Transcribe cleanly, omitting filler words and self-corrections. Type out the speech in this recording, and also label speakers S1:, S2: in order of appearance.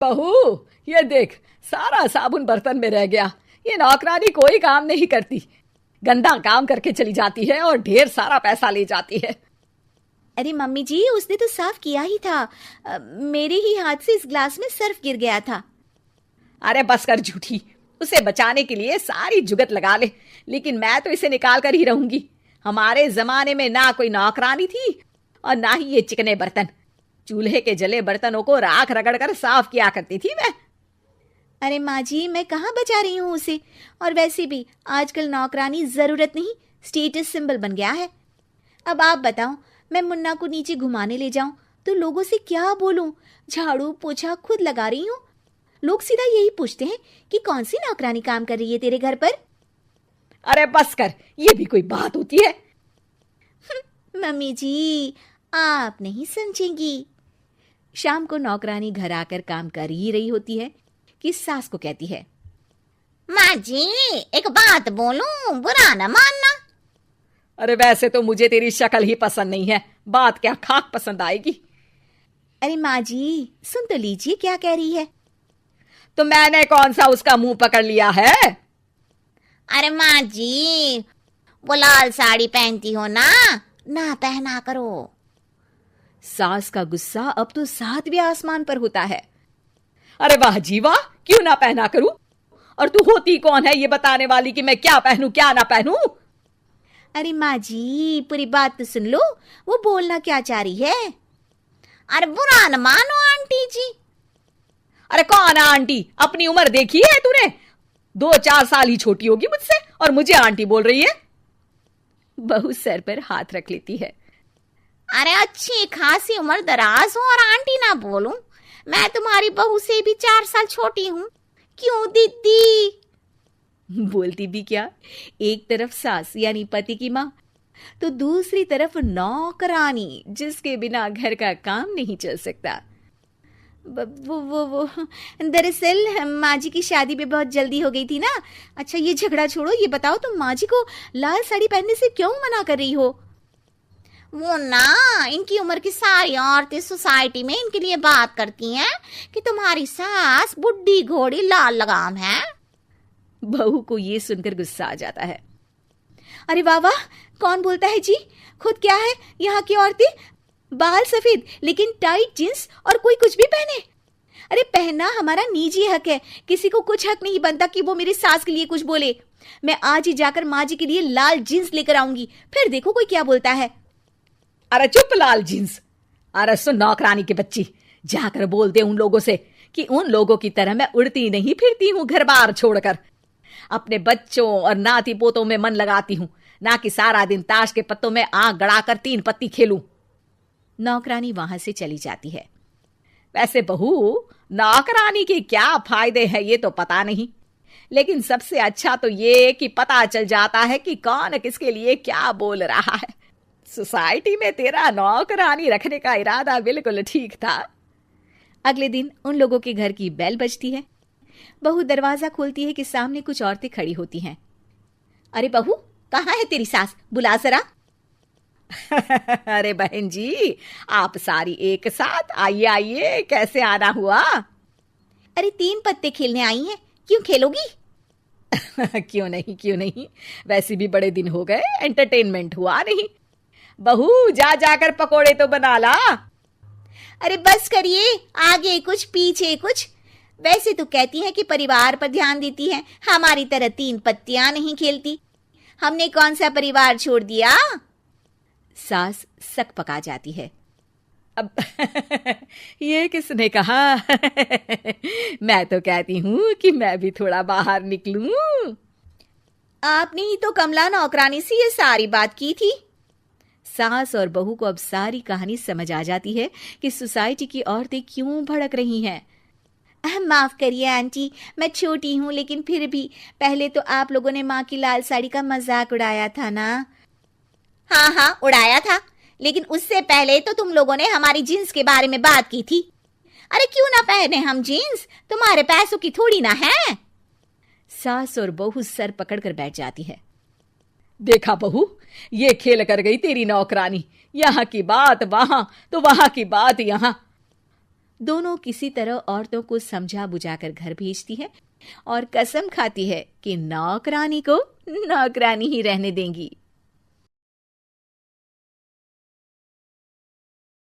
S1: बहू, ये देख, सारा साबुन बर्तन में रह गया। ये नौकरानी कोई काम नहीं करती, गंदा काम करके चली जाती है और ढेर सारा पैसा ले जाती है।
S2: अरे मम्मी जी, उसने तो साफ किया ही था। मेरे ही हाथ से इस ग्लास में सर्फ गिर गया था।
S1: अरे बस कर झूठी, उसे बचाने के लिए सारी जुगत लगा ले, लेकिन मैं तो इसे निकाल कर ही रहूंगी। हमारे जमाने में ना कोई नौकरानी थी और ना ही ये चिकने बर्तन। चूल्हे के जले बर्तनों को राख रगड़ कर साफ किया करती थी मैं।
S2: अरे माँ जी, मैं कहाँ बचा रही हूँ उसे। और वैसे भी आजकल नौकरानी जरूरत नहीं, स्टेटस सिंबल बन गया है। अब आप बताओ, मैं मुन्ना को नीचे घुमाने ले जाऊं तो लोगों से क्या बोलूं? झाड़ू पोछा खुद लगा रही हूँ। लोग सीधा यही पूछते हैं कि कौन सी नौकरानी काम कर रही है तेरे घर पर।
S1: अरे बस कर, ये भी कोई बात होती है?
S2: मम्मी जी, आप नहीं समझेंगी। शाम को नौकरानी घर आकर काम कर ही रही होती है कि सास को कहती है,
S3: माँ जी, एक बात बोलूं, बुरा न मानना।
S1: अरे वैसे तो मुझे तेरी शक्ल ही पसंद नहीं है, बात क्या खाक पसंद आएगी।
S2: अरे माँ जी, सुन तो लीजिए क्या कह रही है।
S1: तो मैंने कौन सा उसका मुंह पकड़ लिया है?
S3: अरे माँ जी, वो लाल साड़ी पहनती हो ना, ना पहना करो।
S2: सास का गुस्सा अब तो 7वें आसमान पर होता है।
S1: अरे वाह जी वाह, क्यों ना पहना करूं? और तू होती कौन है ये बताने वाली कि मैं क्या पहनूं क्या ना पहनूं?
S2: अरे माँ जी, पूरी बात तो सुन लो, वो बोलना क्या चाह रही है।
S3: अरे बुरा न मानो आंटी जी।
S1: अरे कौन आंटी? अपनी उम्र देखी है तूने? 2-4 साल ही छोटी होगी मुझसे और मुझे आंटी बोल रही है।
S2: बहू सर पर हाथ रख लेती है।
S3: अरे अच्छी खासी उम्र दराज हो और आंटी ना बोलूं? मैं तुम्हारी बहू से भी 4 साल छोटी हूं। क्यों दीदी?
S2: बोलती भी क्या, एक तरफ सास यानी पति की माँ, तो दूसरी तरफ नौकरानी जिसके बिना घर का काम नहीं चल सकता। वो दरअसल माँ जी की शादी में बहुत जल्दी हो गई थी ना। अच्छा ये झगड़ा छोड़ो, ये बताओ तुम माँ जी को लाल साड़ी पहनने से क्यों मना कर रही हो?
S3: वो ना, इनकी उम्र की सारी औरतें सोसाइटी में इनके लिए बात करती हैं कि तुम्हारी सास बुढ़ी घोड़ी लाल लगाम है।
S2: बहू को ये सुनकर गुस्सा आ जाता है। अरे वाह वाह, कौन बोलता है जी? खुद क्या है यहाँ की औरतें, बाल सफेद लेकिन टाइट जींस और कोई कुछ भी पहने। अरे पहनना हमारा निजी हक है, किसी को कुछ हक नहीं बनता कि वो मेरी सास के लिए कुछ बोले। मैं आज ही जाकर माँ जी के लिए लाल जींस लेकर आऊंगी, फिर देखो कोई क्या बोलता है।
S1: अरे चुप लाल जींस। अरे सुन नौकरानी की बच्ची, जाकर बोल दे उन लोगों से कि उन लोगों की तरह मैं उड़ती नहीं फिरती हूँ घर बार छोड़कर। अपने बच्चों और नाती पोतों में मन लगाती हूँ, ना कि सारा दिन ताश के पत्तों में आंख गड़ाकर 3 पत्ती खेलूं।
S2: नौकरानी वहां से चली जाती है।
S1: वैसे बहू, नौकरानी के क्या फायदे हैं ये तो पता नहीं, लेकिन सबसे अच्छा तो ये कि पता चल जाता है कि कौन किसके लिए क्या बोल रहा है। सोसाइटी में तेरा नौकरानी रखने का इरादा बिल्कुल ठीक था।
S2: अगले दिन उन लोगों के घर की बेल बजती है। बहू दरवाजा खोलती है कि सामने कुछ औरतें खड़ी होती हैं। अरे बहू, कहाँ है तेरी सास? बुला जरा।
S1: अरे बहन जी, आप सारी एक साथ आइए आइए, कैसे आना हुआ?
S2: अरे 3 पत्ते खेलने आई हैं, क्यों खेलोगी?
S1: क्यों नहीं क्यों नहीं, वैसे भी बड़े दिन हो गए, एंटरटेनमेंट हुआ नहीं। बहू जा जाकर पकोड़े तो बना ला।
S2: अरे बस करिए, आगे कुछ पीछे कुछ। वैसे तो कहती है कि परिवार पर ध्यान देती है, हमारी तरह 3 पत्तियां नहीं खेलती। हमने कौन सा परिवार छोड़ दिया? सास सक पका जाती है।
S1: अब ये किसने कहा? मैं तो कहती हूँ कि मैं भी थोड़ा बाहर निकलूं।
S2: आपने ही तो कमला नौकरानी से ये सारी बात की थी। सास और बहू को अब सारी कहानी समझ आ जाती है कि सोसाइटी की औरतें क्यों भड़क रही हैं। माफ करिए आंटी, मैं छोटी हूँ, लेकिन फिर भी पहले तो आप लोगों ने माँ की लाल साड़ी का मजाक उड़ाया था ना।
S3: हाँ हाँ उड़ाया था, लेकिन उससे पहले तो तुम लोगों ने हमारी जीन्स के बारे में बात की थी। अरे क्यों ना पहने हम जीन्स, तुम्हारे पैसों की थोड़ी ना है।
S2: सास और बहू सर पकड़कर बैठ जाती है।
S1: देखा बहू, ये खेल कर गई तेरी नौकरानी, यहाँ की बात वहां तो वहां की बात यहाँ।
S2: दोनों किसी तरह औरतों को समझा बुझाकर घर भेजती है और कसम खाती है कि नौकरानी को नौकरानी ही रहने देंगी।